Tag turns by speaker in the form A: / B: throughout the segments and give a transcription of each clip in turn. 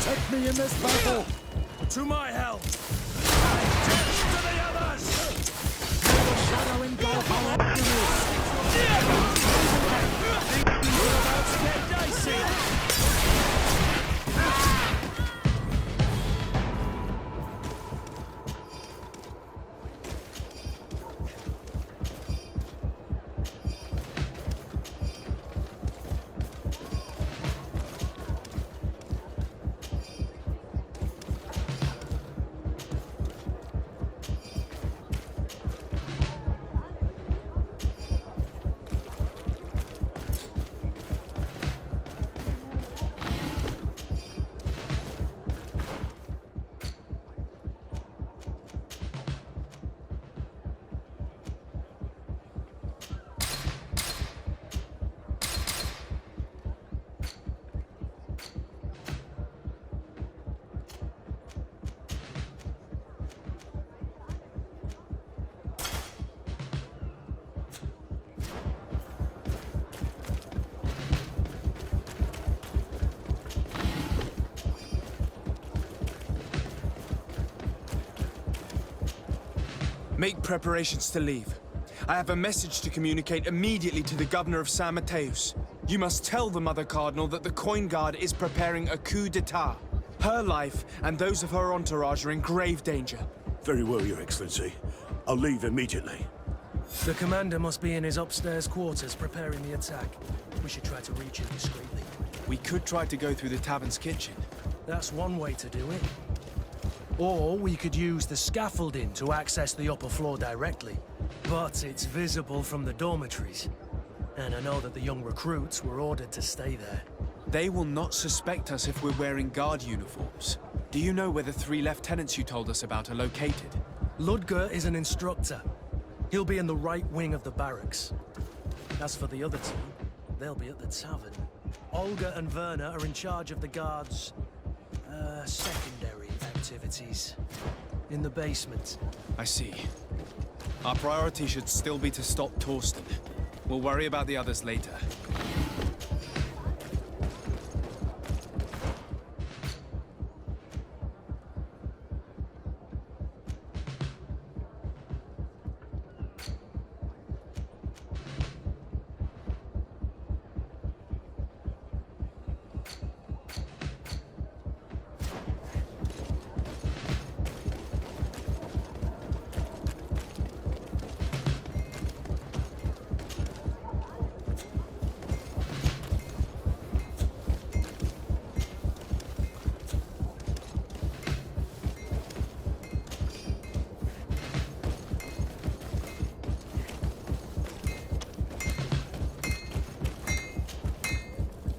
A: protect me in this battle!
B: To my help! And death to the others!
A: May the shadow engulf our enemies!
B: We're about to get dicey!
C: Make preparations to leave. I have a message to communicate immediately to the governor of San Mateus. You must tell the Mother Cardinal that the Coin Guard is preparing a coup d'etat. Her life and those of her entourage are in grave danger.
D: Very well, Your Excellency. I'll leave immediately.
B: The commander must be in his upstairs quarters preparing the attack. We should try to reach him discreetly.
C: We could try to go through the tavern's kitchen.
B: That's one way to do it. Or we could use the scaffolding to access the upper floor directly. But it's visible from the dormitories. And I know that the young recruits were ordered to stay there.
C: They will not suspect us if we're wearing guard uniforms. Do you know where the 3 lieutenants you told us about are located?
B: Ludger is an instructor. He'll be in the right wing of the barracks. As for the other 2, they'll be at the tavern. Olga and Werner are in charge of the guards' secondary activities. In the basement.
C: I see. Our priority should still be to stop Torsten. We'll worry about the others later.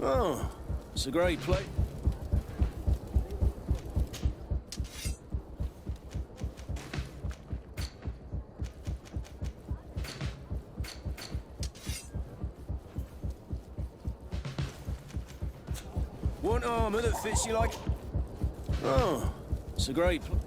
D: Oh, it's a great place. Want armor that fits you like... Oh, it's a great place.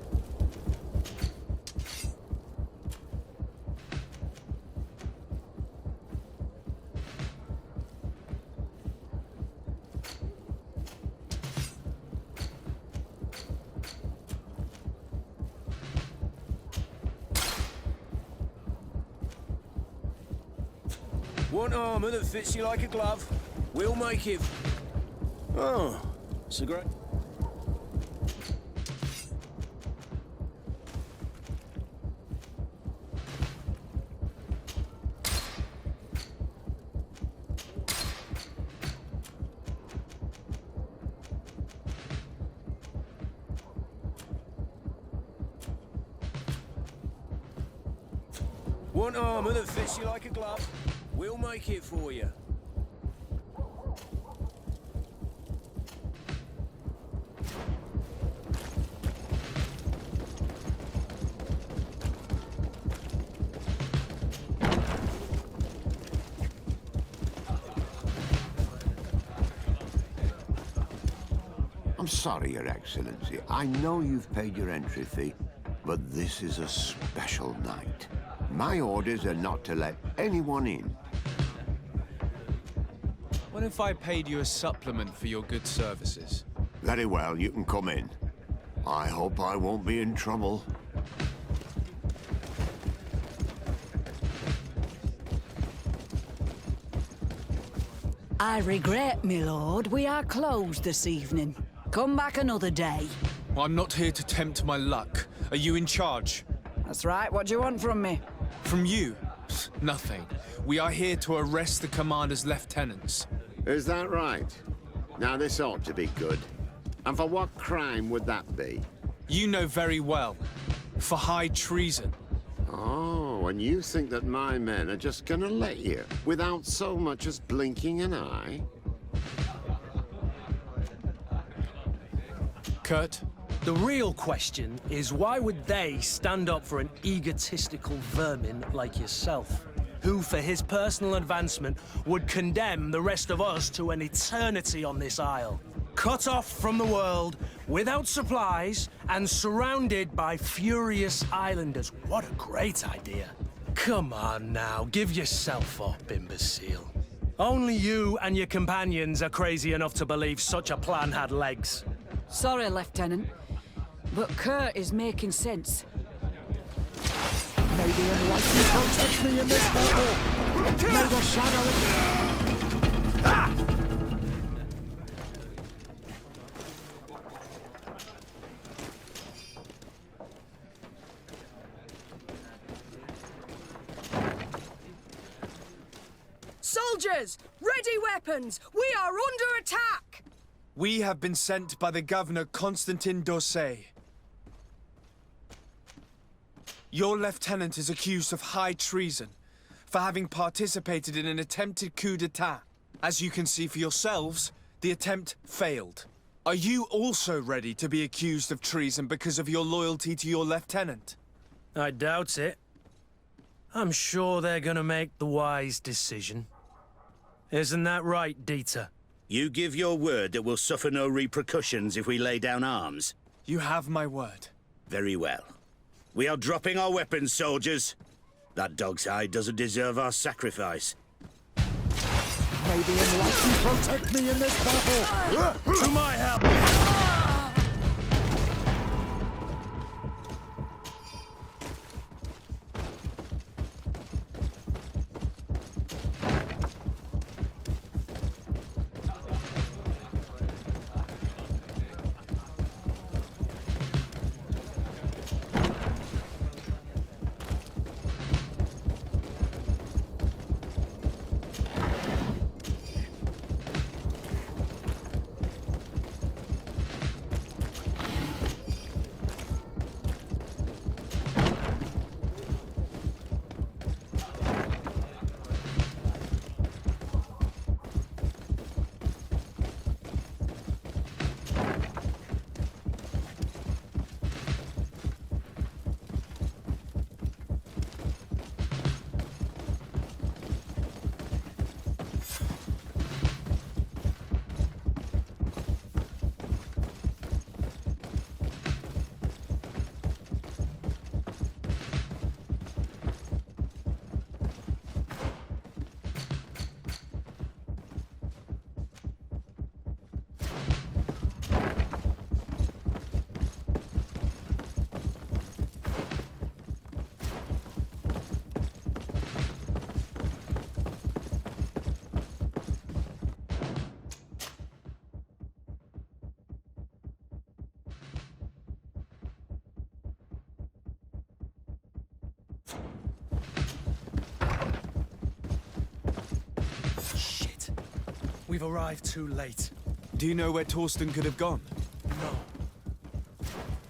D: Want armor that fits you like a glove? We'll make it. Oh, it's a great... Want armor that fits you like a glove? We'll make it for you.
E: I'm sorry, Your Excellency. I know you've paid your entry fee, but this is a special night. My orders are not to let anyone in.
C: What if I paid you a supplement for your good services?
E: Very well, you can come in. I hope I won't be in trouble.
F: I regret, my lord, we are closed this evening. Come back another day.
C: I'm not here to tempt my luck. Are you in charge?
F: That's right, what do you want from me?
C: From you? Nothing. We are here to arrest the commander's lieutenants.
E: Is that right? Now this ought to be good. And for what crime would that be?
C: You know very well. For high treason.
E: Oh, and you think that my men are just gonna let you, without so much as blinking an eye?
C: Kurt?
B: The real question is why would they stand up for an egotistical vermin like yourself, who for his personal advancement would condemn the rest of us to an eternity on this isle, cut off from the world, without supplies, and surrounded by furious islanders? What a great idea. Come on now, give yourself up, imbecile. Only you and your companions are crazy enough to believe such a plan had legs.
F: Sorry, Lieutenant, but Kurt is making sense.
A: May the enlightened protect me in this battle. May the shadow...
G: Soldiers! Ready weapons! We are under attack!
C: We have been sent by the Governor Constantin Dossé. Your lieutenant is accused of high treason for having participated in an attempted coup d'etat. As you can see for yourselves, the attempt failed. Are you also ready to be accused of treason because of your loyalty to your lieutenant?
B: I doubt it. I'm sure they're gonna make the wise decision. Isn't that right, Dieter?
H: You give your word that we'll suffer no repercussions if we lay down arms?
C: You have my word.
H: Very well. We are dropping our weapons, soldiers. That dog's hide doesn't deserve our sacrifice.
A: May the enlightened protect me in this battle.
B: To my help! We've arrived too late.
C: Do you know where Torsten could have gone?
B: No.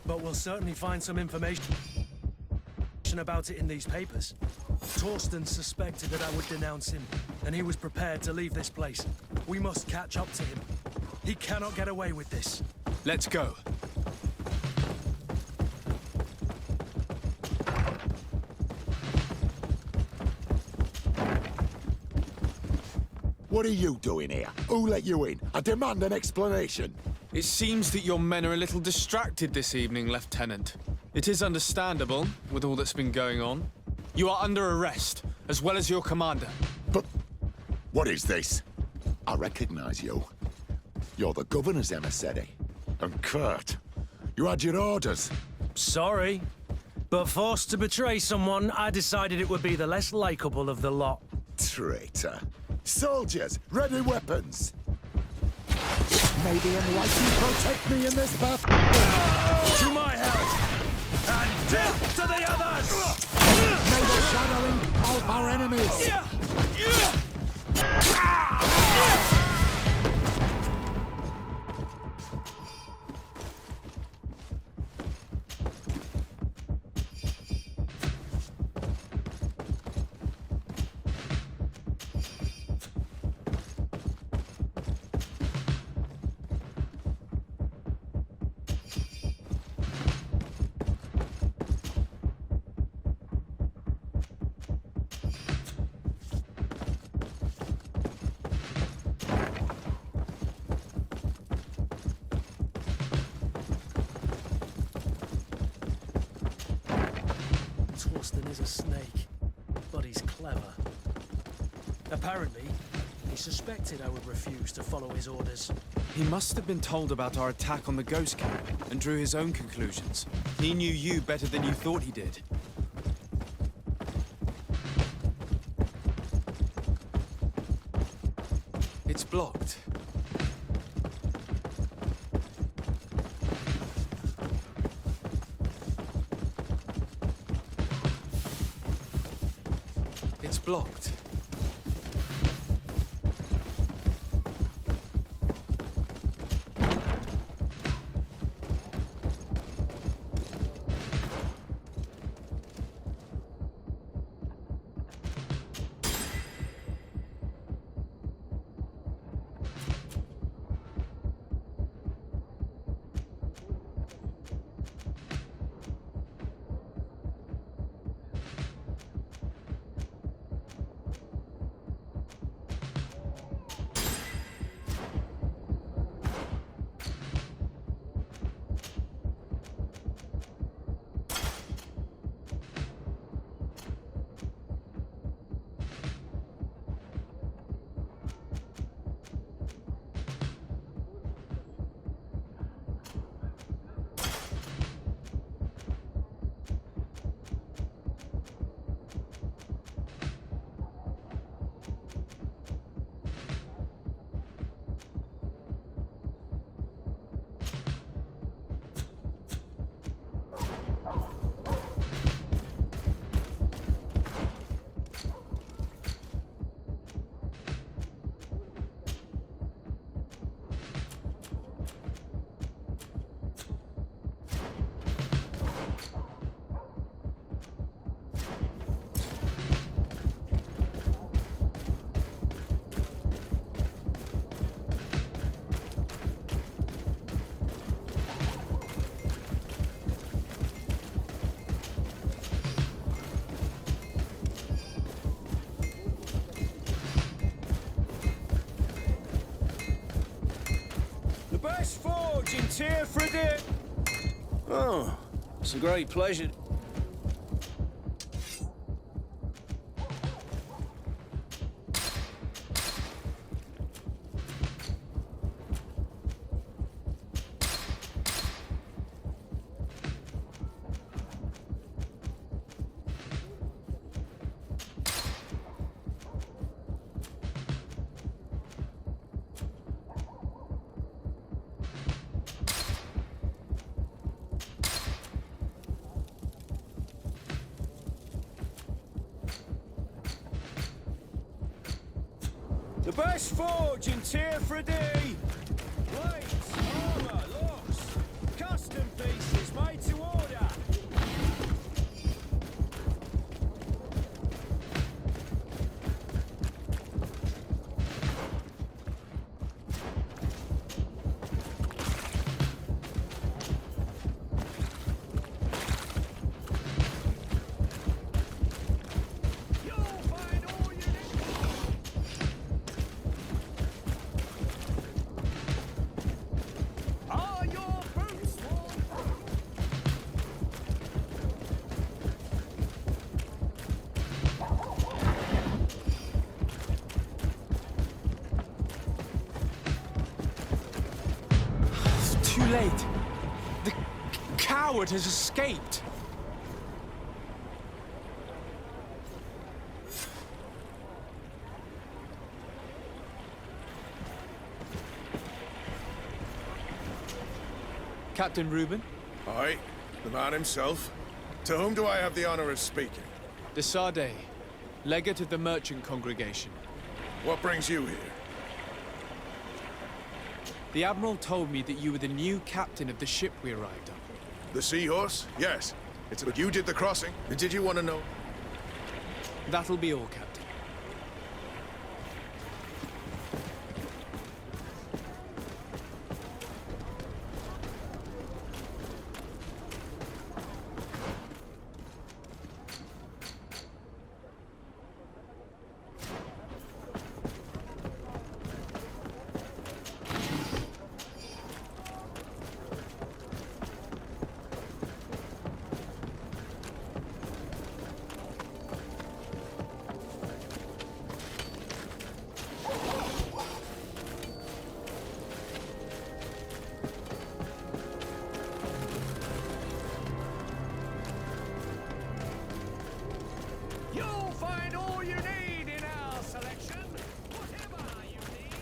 B: But we'll certainly find some information about it in these papers. Torsten suspected that I would denounce him, and he was prepared to leave this place. We must catch up to him. He cannot get away with this.
C: Let's go.
A: What are you doing here? Who let you in? I demand an explanation.
C: It seems that your men are a little distracted this evening, Lieutenant. It is understandable, with all that's been going on. You are under arrest, as well as your commander.
A: But what is this? I recognize you. You're the governor's emissary. And Kurt, you had your orders.
B: Sorry, but forced to betray someone, I decided it would be the less likable of the lot.
A: Traitor. Soldiers, ready weapons. May the enlightened protect me in this battle.
B: To my health! And death to the others!
A: May the shadowing help our enemies.
B: Torsten is a snake, but he's clever. Apparently, he suspected I would refuse to follow his orders.
C: He must have been told about our attack on the ghost camp and drew his own conclusions. He knew you better than you thought he did. It's blocked. It's blocked.
D: Best forge in Teer Fradee. Oh, it's a great pleasure. The best forge in Teer Fradee. Blades, armor, locks, custom pieces made to order.
C: Wait. The coward has escaped. Captain Reuben?
I: Aye, the man himself. To whom do I have the honor of speaking?
C: De Sade, legate of the merchant congregation.
I: What brings you here?
C: The Admiral told me that you were the new captain of the ship we arrived on.
I: The Seahorse? Yes. It's but you did the crossing. Did you want to know?
C: That'll be all, Captain.
D: You'll find all you need in our selection. Whatever you need.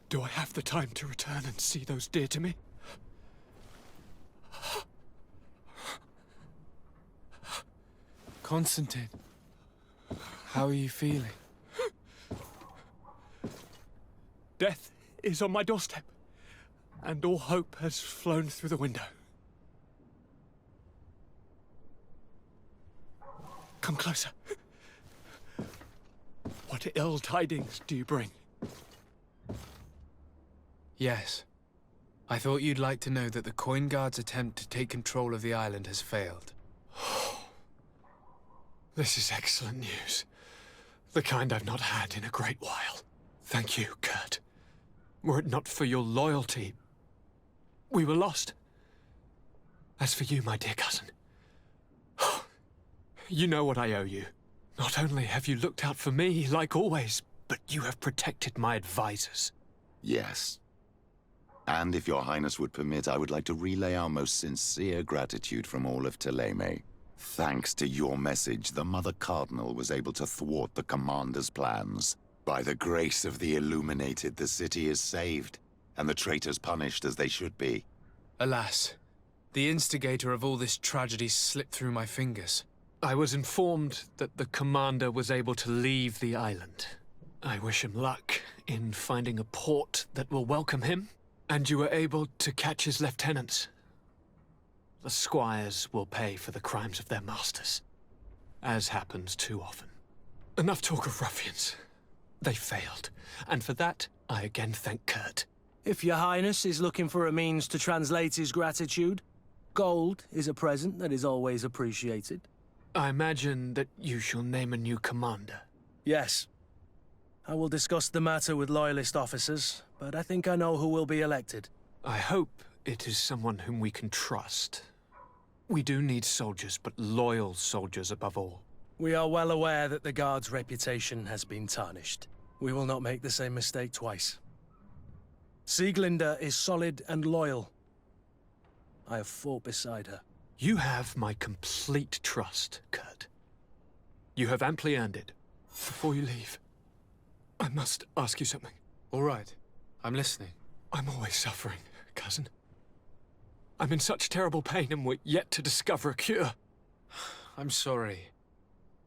C: Do I have the time to return and see those dear to me? Constantine, how are you feeling? Death is on my doorstep, and all hope has flown through the window. Come closer. What ill tidings do you bring?
J: Yes. I thought you'd like to know that the Coin Guard's attempt to take control of the island has failed.
C: This is excellent news. The kind I've not had in a great while. Thank you, Kurt. Were it not for your loyalty, we were lost. As for you, my dear cousin, you know what I owe you. Not only have you looked out for me, like always, but you have protected my advisors.
K: Yes. And if your highness would permit, I would like to relay our most sincere gratitude from all of Teleme. Thanks to your message, the Mother Cardinal was able to thwart the commander's plans. By the grace of the Illuminated, the city is saved, and the traitors punished as they should be.
J: Alas, the instigator of all this tragedy slipped through my fingers.
C: I was informed that the commander was able to leave the island. I wish him luck in finding a port that will welcome him, and you were able to catch his lieutenants. The squires will pay for the crimes of their masters, as happens too often. Enough talk of ruffians. They failed, and for that, I again thank Kurt.
B: If your highness is looking for a means to translate his gratitude, gold is a present that is always appreciated.
C: I imagine that you shall name a new commander.
B: Yes. I will discuss the matter with loyalist officers, but I think I know who will be elected.
C: I hope it is someone whom we can trust. We do need soldiers, but loyal soldiers above all.
B: We are well aware that the Guard's reputation has been tarnished. We will not make the same mistake twice. Sieglinde is solid and loyal. I have fought beside her.
C: You have my complete trust, Kurt. You have amply earned it. Before you leave, I must ask you something.
J: All right. I'm listening.
C: I'm always suffering, cousin. I'm in such terrible pain and we're yet to discover a cure.
J: I'm sorry.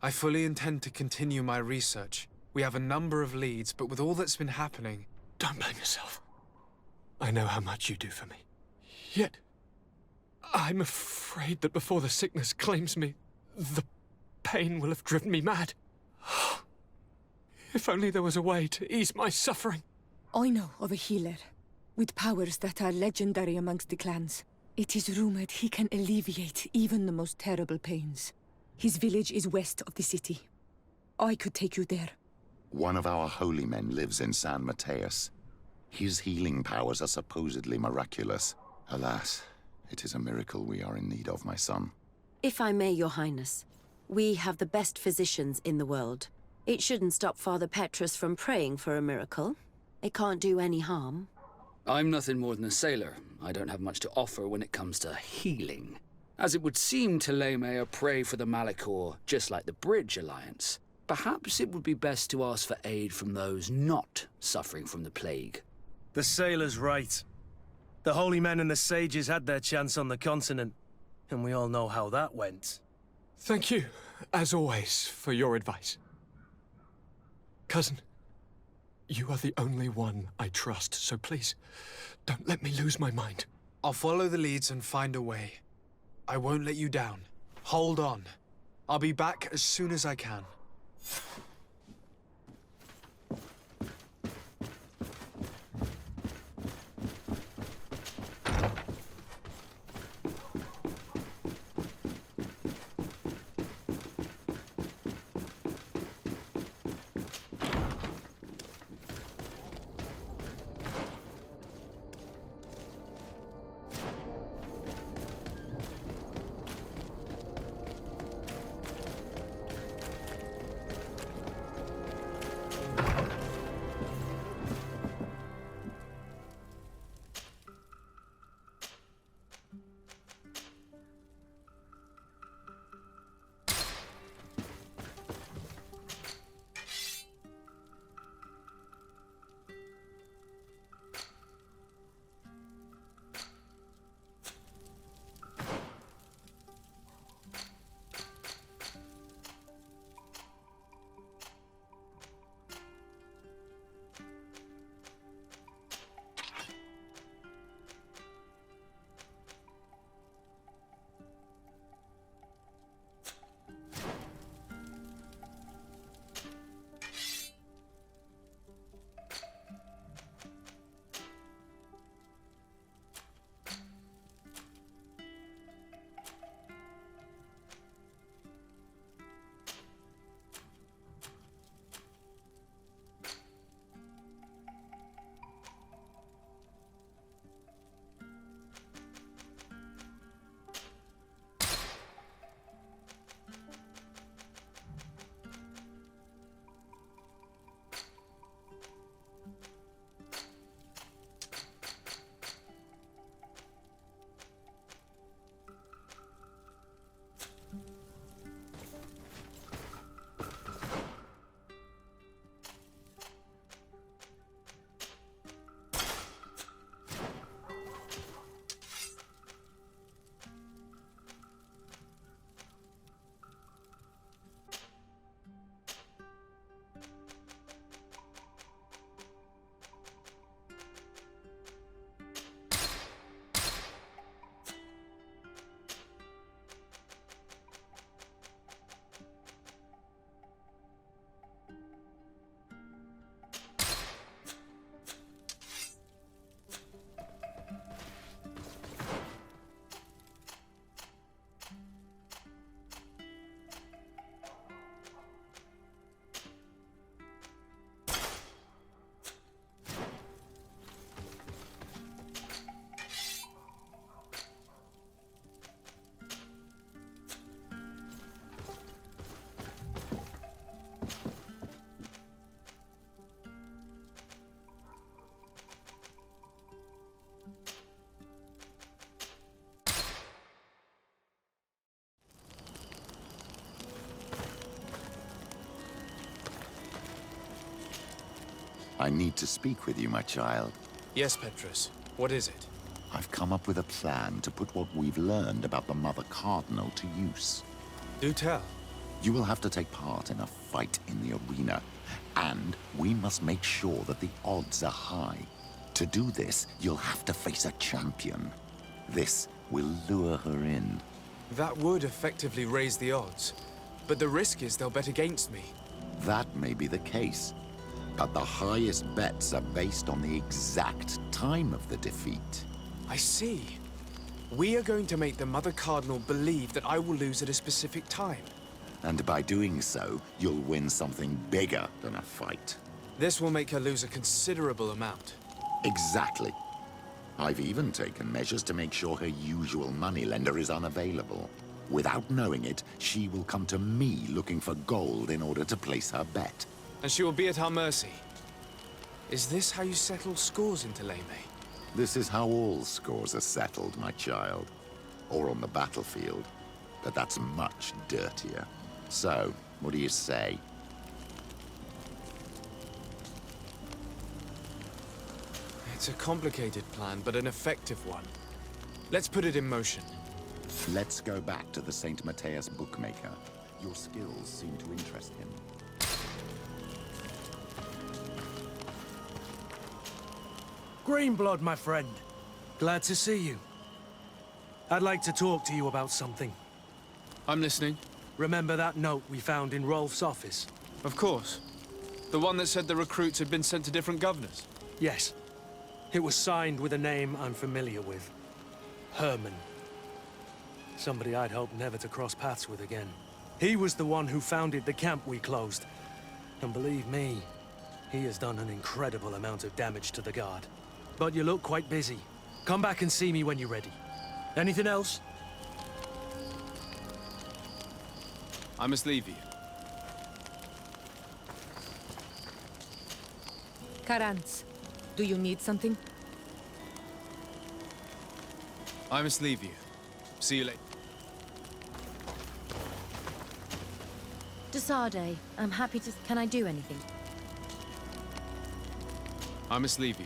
J: I fully intend to continue my research. We have a number of leads, but with all that's been happening...
C: Don't blame yourself. I know how much you do for me. Yet,
J: I'm afraid that before the sickness claims me, the pain will have driven me mad. If only there was a way to ease my suffering.
L: I know of a healer, with powers that are legendary amongst the clans. It is rumored he can alleviate even the most terrible pains. His village is west of the city. I could take you there.
K: One of our holy men lives in San Mateus. His healing powers are supposedly miraculous. Alas, it is a miracle we are in need of, my son.
M: If I may, Your Highness, we have the best physicians in the world. It shouldn't stop Father Petrus from praying for a miracle. It can't do any harm.
N: I'm nothing more than a sailor. I don't have much to offer when it comes to healing. As it would seem Teleme are prey for the Malachor, just like the Bridge Alliance. Perhaps it would be best to ask for aid from those not suffering from the plague.
B: The sailor's right. The holy men and the sages had their chance on the continent, and we all know how that went.
J: Thank you, as always, for your advice. Cousin, you are the only one I trust, so please, don't let me lose my mind. I'll follow the leads and find a way. I won't let you down. Hold on. I'll be back as soon as I can.
K: I need to speak with you, my child.
J: Yes, Petrus. What is it?
K: I've come up with a plan to put what we've learned about the Mother Cardinal to use.
J: Do tell.
K: You will have to take part in a fight in the arena, and we must make sure that the odds are high. To do this, you'll have to face a champion. This will lure her in.
C: That would effectively raise the odds. But the risk is they'll bet against me.
K: That may be the case. But the highest bets are based on the exact time of the defeat.
C: I see. We are going to make the Mother Cardinal believe that I will lose at a specific time.
K: And by doing so, you'll win something bigger than a fight.
C: This will make her lose a considerable amount.
K: Exactly. I've even taken measures to make sure her usual moneylender is unavailable. Without knowing it, she will come to me looking for gold in order to place her bet.
C: And she will be at our mercy. Is this how you settle scores in Thélème?
K: This is how all scores are settled, my child. Or on the battlefield. But that's much dirtier. So, what do you say?
C: It's a complicated plan, but an effective one. Let's put it in motion.
K: Let's go back to the St. Matthias bookmaker. Your skills seem to interest him.
B: Greenblood, my friend. Glad to see you. I'd like to talk to you about something.
C: I'm listening.
B: Remember that note we found in Rolf's office?
C: Of course. The one that said the recruits had been sent to different governors?
B: Yes. It was signed with a name I'm familiar with. Herman. Somebody I'd hoped never to cross paths with again. He was the one who founded the camp we closed. And believe me, he has done an incredible amount of damage to the Guard. But you look quite busy. Come back and see me when you're ready. Anything else?
C: I must leave you.
L: Karantz, do you need something?
C: I must leave you. See you later.
M: De Sade, I'm happy to... Can I do anything?
C: I must leave you.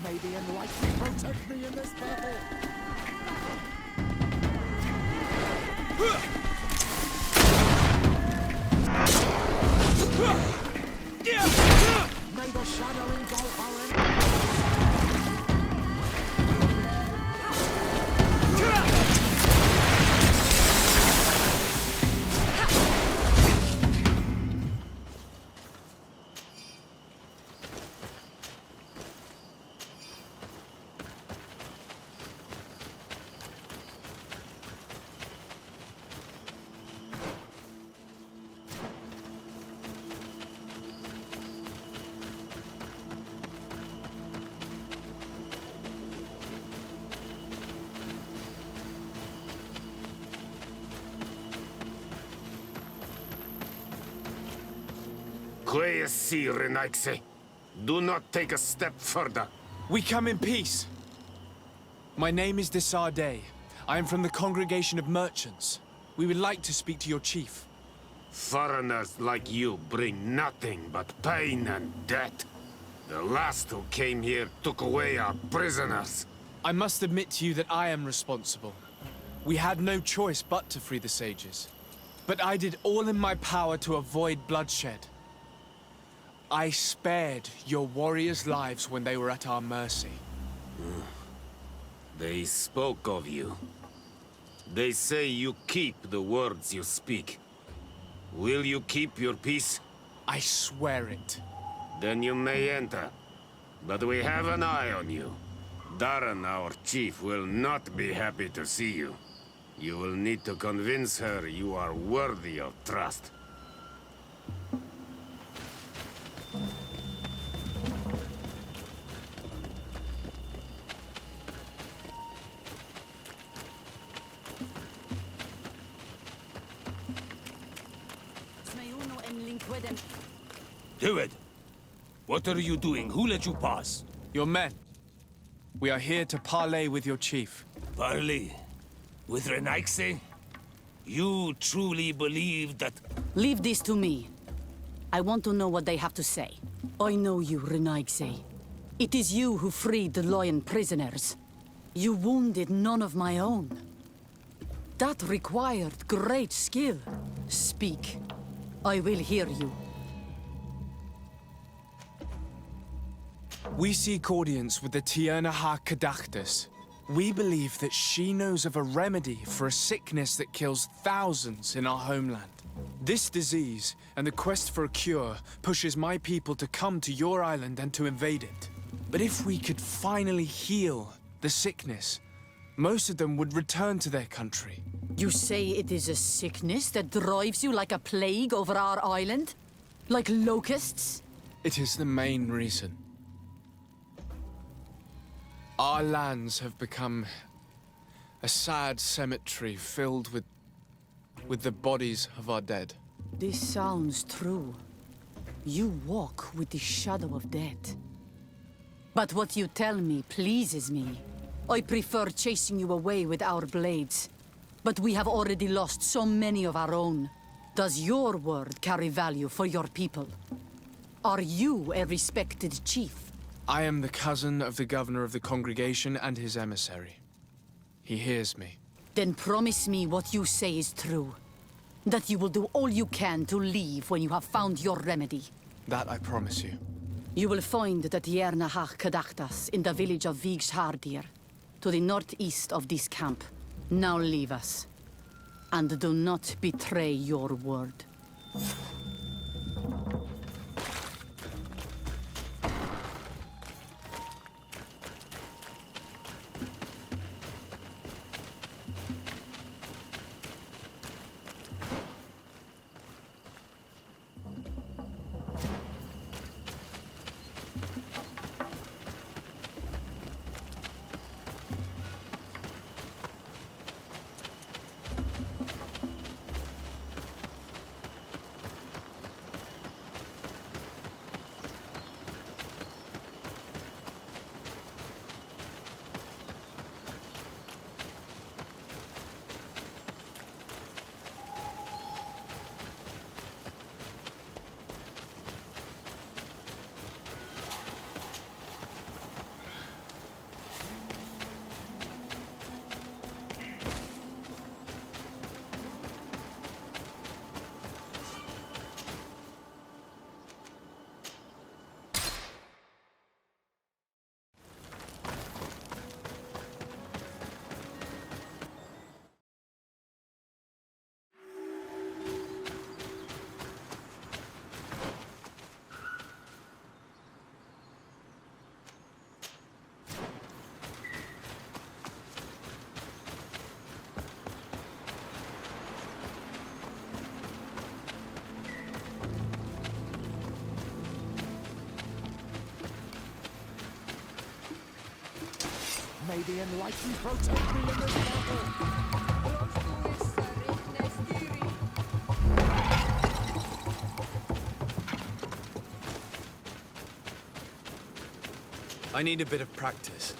A: Maybe enlighten protect me in this battle. May the shadow engulf our
H: Do not take a step further.
C: We come in peace. My name is de Sade. I am from the Congregation of Merchants. We would like to speak to your chief.
H: Foreigners like you bring nothing but pain and death. The last who came here took away our prisoners.
C: I must admit to you that I am responsible. We had no choice but to free the sages. But I did all in my power to avoid bloodshed. I spared your warriors' lives when they were at our mercy.
H: They spoke of you. They say you keep the words you speak. Will you keep your peace?
C: I swear it.
H: Then you may enter. but we have an eye on you. Darren, our chief, will not be happy to see you. You will need to convince her you are worthy of trust.
O: Do it! What are you doing? Who let you pass?
C: Your men. We are here to parley with your chief.
O: Parley? With Renaigse? You truly believe that...
F: Leave this to me. I want to know what they have to say. I know you, Renaigse. It is you who freed the lion prisoners. You wounded none of my own. That required great skill. Speak. I will hear you.
C: We seek audience with the Tiernaha Kadachtas. We believe that she knows of a remedy for a sickness that kills thousands in our homeland. This disease and the quest for a cure pushes my people to come to your island and to invade it. But if we could finally heal the sickness, most of them would return to their country.
F: You say it is a sickness that drives you like a plague over our island? Like locusts?
C: It is the main reason. Our lands have become a sad cemetery filled with the bodies of our dead.
F: This sounds true. You walk with the shadow of death. But what you tell me pleases me. I prefer chasing you away with our blades. But we have already lost so many of our own. Does your word carry value for your people? Are you a respected chief?
C: I am the cousin of the governor of the congregation and his emissary. He hears me.
F: Then promise me what you say is true. That you will do all you can to leave when you have found your remedy.
C: That I promise you.
F: You will find the Tiernahach Kadachtas in the village of Vigshardir, to the northeast of this camp. Now leave us. And do not betray your word.
A: May the enlightened protect me in this battle!
C: I need a bit of practice.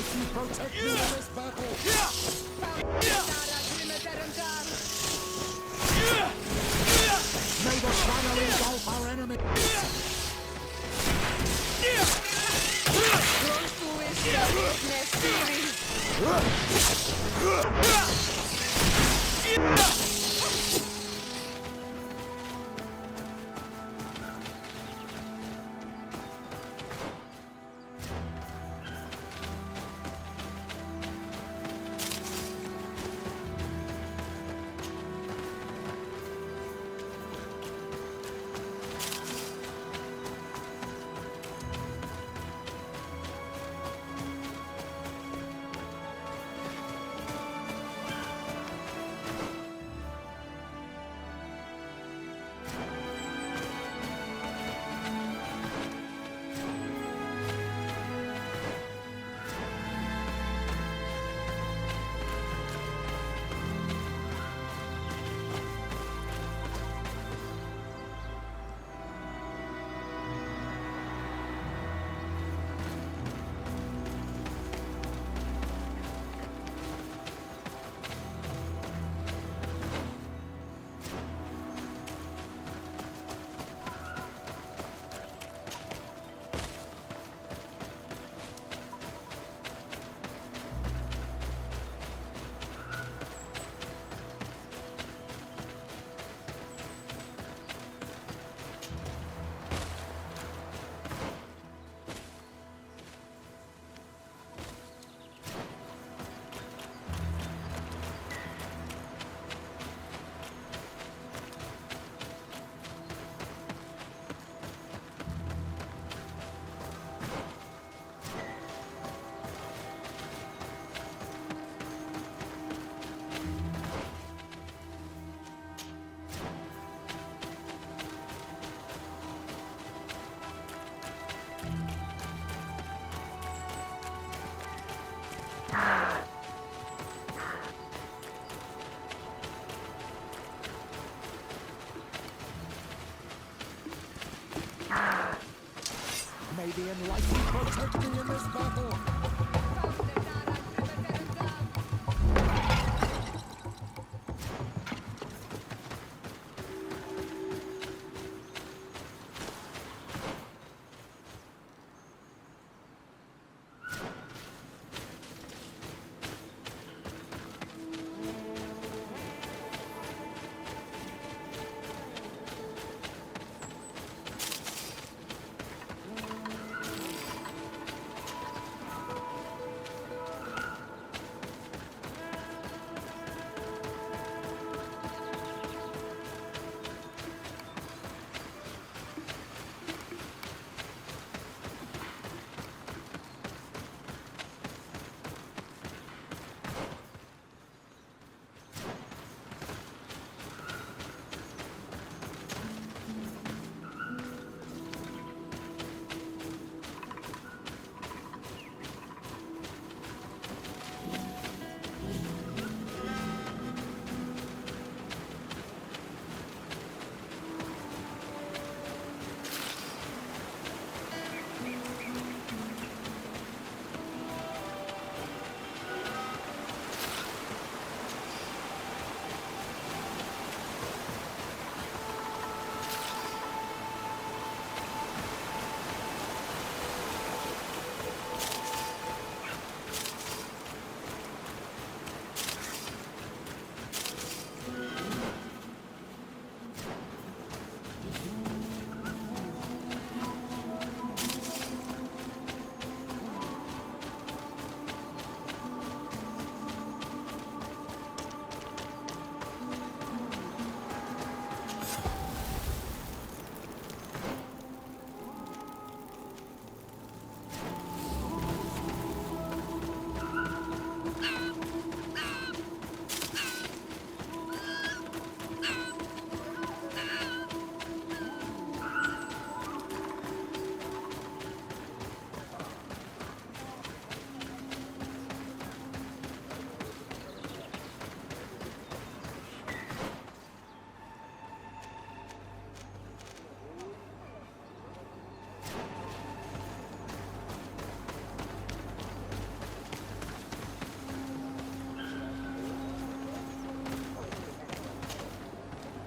A: light you protect me in this battle. May the fire engulf our enemy. May the enlightened protect me in this battle.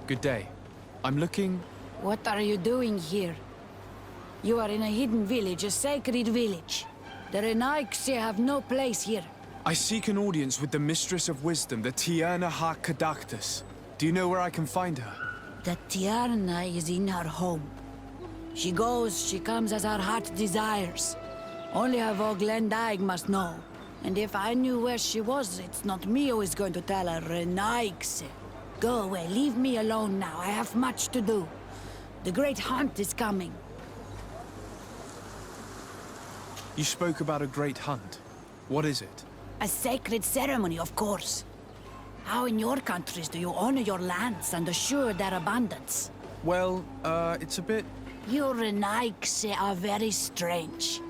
C: Good day. I'm looking...
P: What are you doing here? You are in a hidden village, a sacred village. The Renaigse have no place here.
C: I seek an audience with the Mistress of Wisdom, the Tierna Ha-Kadactus. Do you know where I can find her?
P: The Tierna is in her home. She goes, she comes as her heart desires. Only her Voglendaig must know. And if I knew where she was, it's not me who is going to tell her, Renaigse. Go away, leave me alone now. I have much to do. The great hunt is coming.
C: You spoke about a great hunt. What is it?
P: A sacred ceremony, of course. How in your countries do you honor your lands and assure their abundance?
C: Well, it's a bit...
P: You Renaigse are very strange.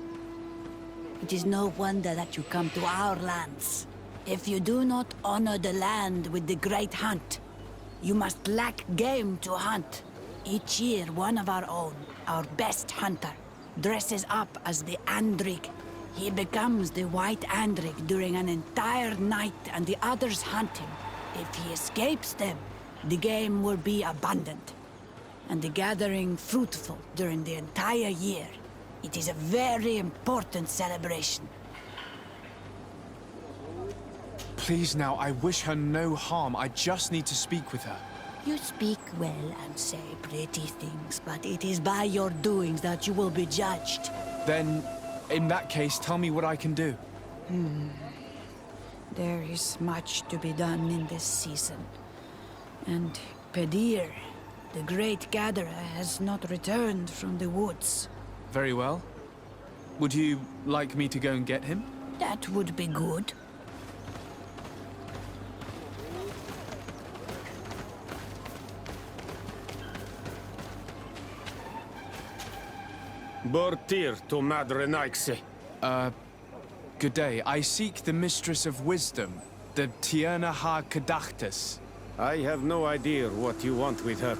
P: It is no wonder that you come to our lands. If you do not honor the land with the great hunt, you must lack game to hunt. Each year, one of our own, our best hunter, dresses up as the Andrig. He becomes the White Andrig during an entire night and the others hunt him. If he escapes them, the game will be abundant, and the gathering fruitful during the entire year. It is a very important celebration.
C: Please now, I wish her no harm. I just need to speak with her.
P: You speak well and say pretty things, but it is by your doings that you will be judged.
C: Then, in that case, tell me what I can do.
P: There is much to be done in this season. And Teer, the great gatherer, has not returned from the woods.
C: Very well. Would you like me to go and get him?
P: That would be good.
H: Teer to Mad Renaigse.
C: Good day. I seek the Mistress of Wisdom, the Tierna Ha-Kadactus.
H: I have no idea what you want with her,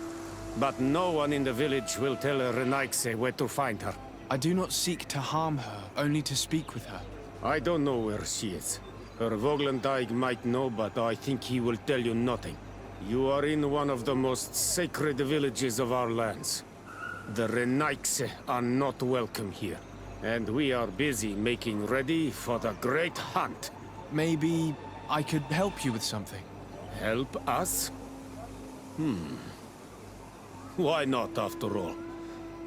H: but no one in the village will tell Renaigse where to find her.
C: I do not seek to harm her, only to speak with her.
H: I don't know where she is. Her Voglendaig might know, but I think he will tell you nothing. You are in one of the most sacred villages of our lands. The Renaigse are not welcome here, and we are busy making ready for the great hunt.
C: Maybe I could help you with something.
H: Help us? Why not, after all?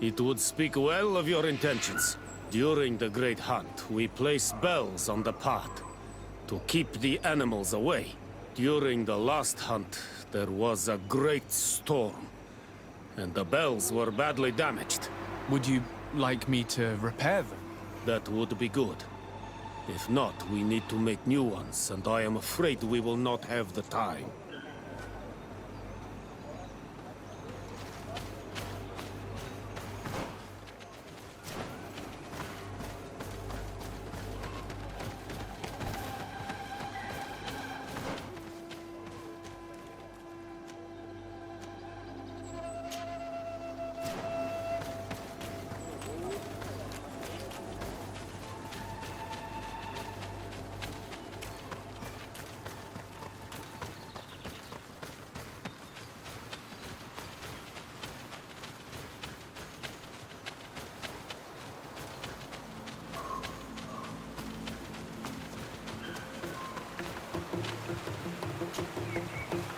H: It would speak well of your intentions. During the great hunt, we place bells on the path to keep the animals away. During the last hunt, there was a great storm, and the bells were badly damaged.
C: Would you like me to repair them?
H: That would be good. If not, we need to make new ones, and I am afraid we will not have the time.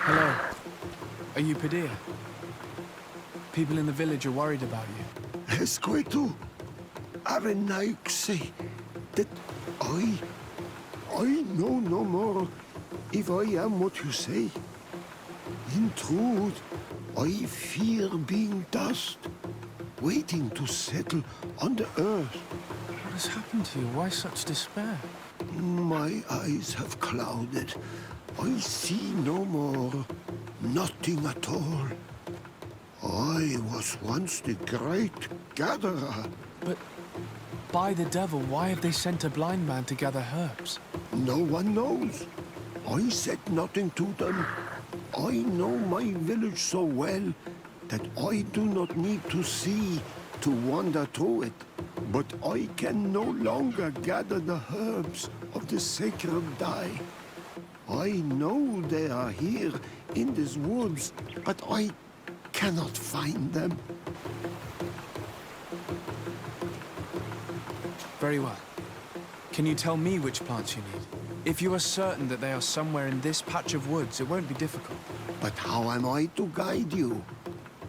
C: Hello. Are you Teer? People in the village are worried about you.
E: Esquetu, Arenaigse, that I know no more if I am what you say. In truth, I fear being dust, waiting to settle on the earth.
C: What has happened to you? Why such despair?
E: My eyes have clouded. I see no more, nothing at all. I was once the great gatherer.
C: But by the devil, why have they sent a blind man to gather herbs?
E: No one knows. I said nothing to them. I know my village so well that I do not need to see to wander through it. But I can no longer gather the herbs of the sacred dye. I know they are here in these woods, but I cannot find them.
C: Very well. Can you tell me which plants you need? If you are certain that they are somewhere in this patch of woods, it won't be difficult.
E: But how am I to guide you?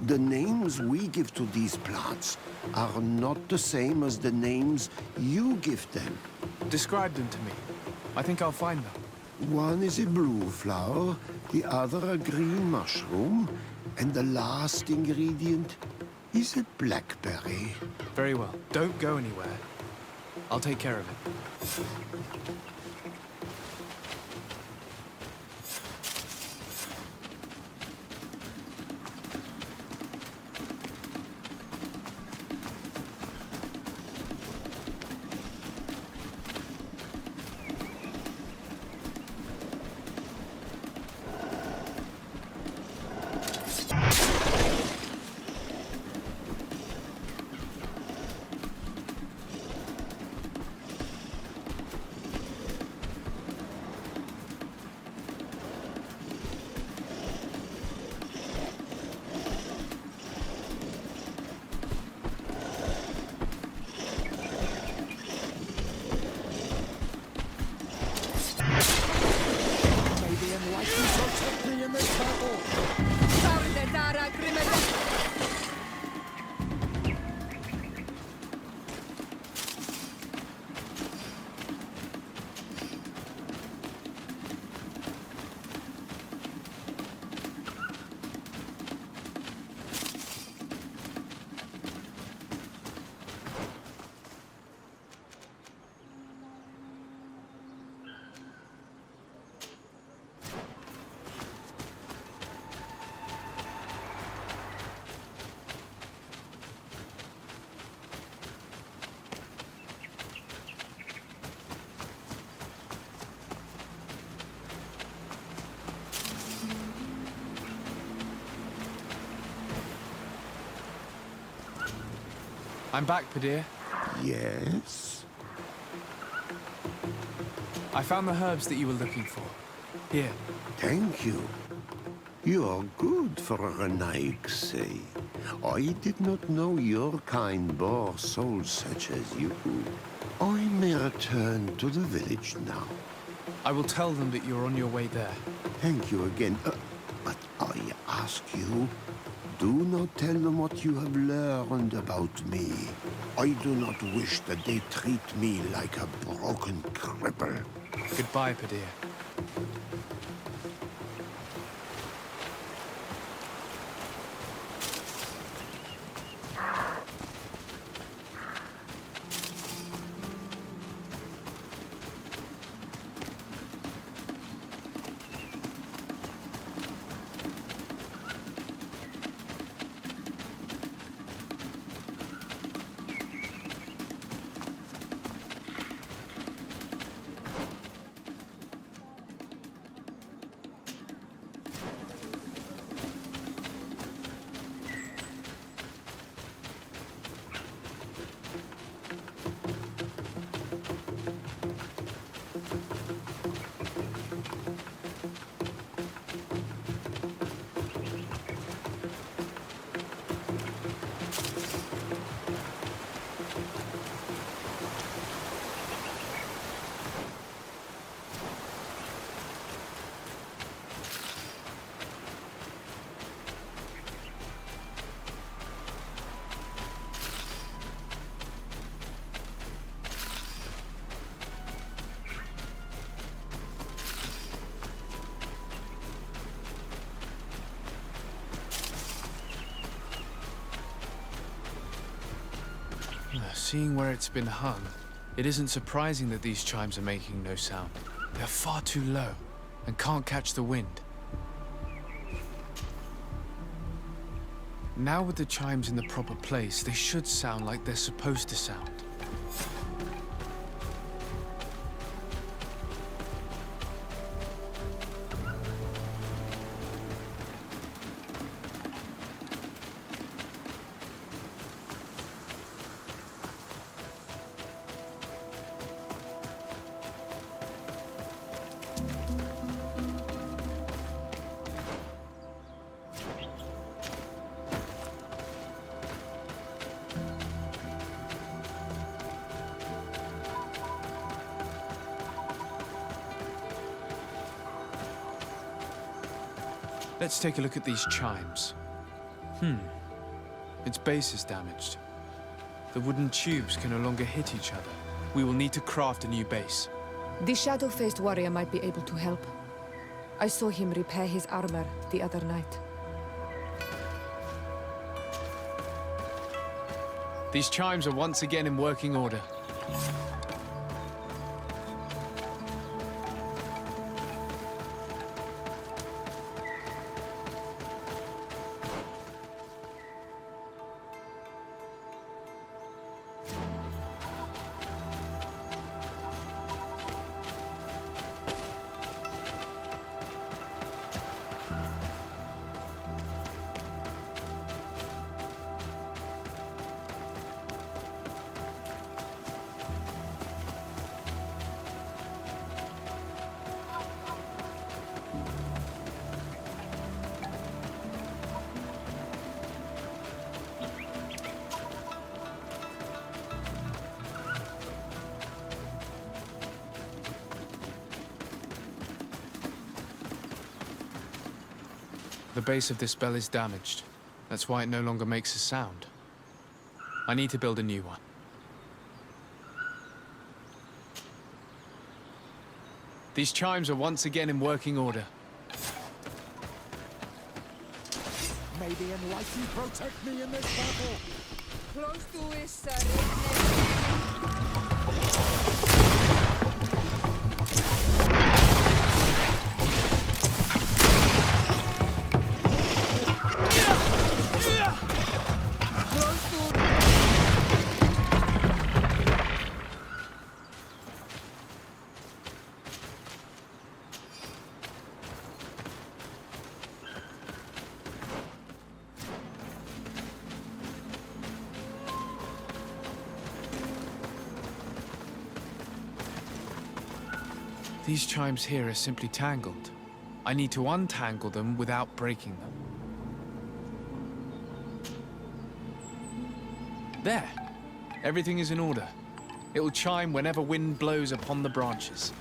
E: The names we give to these plants are not the same as the names you give them.
C: Describe them to me. I think I'll find them.
E: One is a blue flower, the other a green mushroom, and the last ingredient is a blackberry.
C: Very well. Don't go anywhere. I'll take care of it.
A: Protect me in this battle!
C: I'm back, Padir.
E: Yes?
C: I found the herbs that you were looking for. Here.
E: Thank you. You are good for a Renaik, say. I did not know your kind bore souls such as you. I may return to the village now.
C: I will tell them that you're on your way there.
E: Thank you again. But I ask you, do not tell them what you have learned about me. I do not wish that they treat me like a broken cripple.
C: Goodbye, Padir. Seeing where it's been hung, it isn't surprising that these chimes are making no sound. They're far too low and can't catch the wind. Now with the chimes in the proper place, they should sound like they're supposed to sound. Let's take a look at these chimes. Its base is damaged. The wooden tubes can no longer hit each other. We will need to craft a new base.
L: The shadow-faced warrior might be able to help. I saw him repair his armor the other night.
C: These chimes are once again in working order. The base of this bell is damaged. That's why it no longer makes a sound. I need to build a new one. These chimes are once again in working order.
A: May the enlightened protect me in this battle.
G: Close to his
C: These chimes here are simply tangled. I need to untangle them without breaking them. There! Everything is in order. It will chime whenever wind blows upon the branches.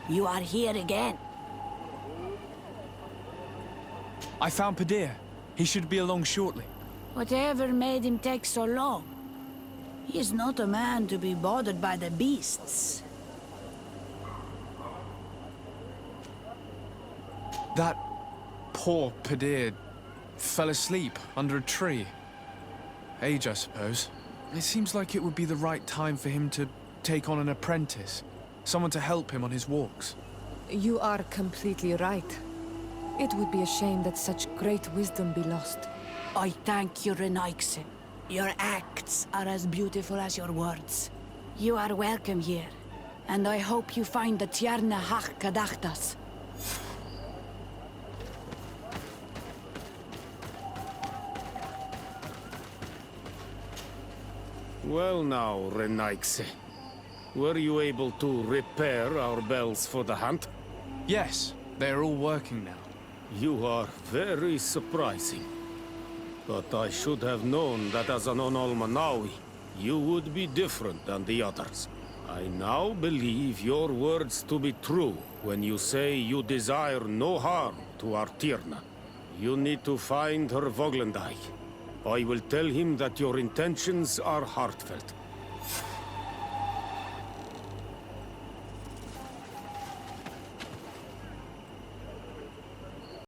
P: You are here again.
C: I found Teer. He should be along shortly.
P: Whatever made him take so long? He is not a man to be bothered by the beasts.
C: That poor Teer fell asleep under a tree. Age, I suppose. It seems like it would be the right time for him to take on an apprentice. Someone to help him on his walks.
L: You are completely right. It would be a shame that such great wisdom be lost.
P: I thank you, Renaikse. Your acts are as beautiful as your words. You are welcome here, and I hope you find the Tierna Hach Kadachtas.
H: Well now, Renaikse. Were you able to repair our bells for the hunt?
C: Yes, they're all working now.
H: You are very surprising. But I should have known that as an Onolmanawi, you would be different than the others. I now believe your words to be true when you say you desire no harm to our Tierna. You need to find her Voglendai. I will tell him that your intentions are heartfelt.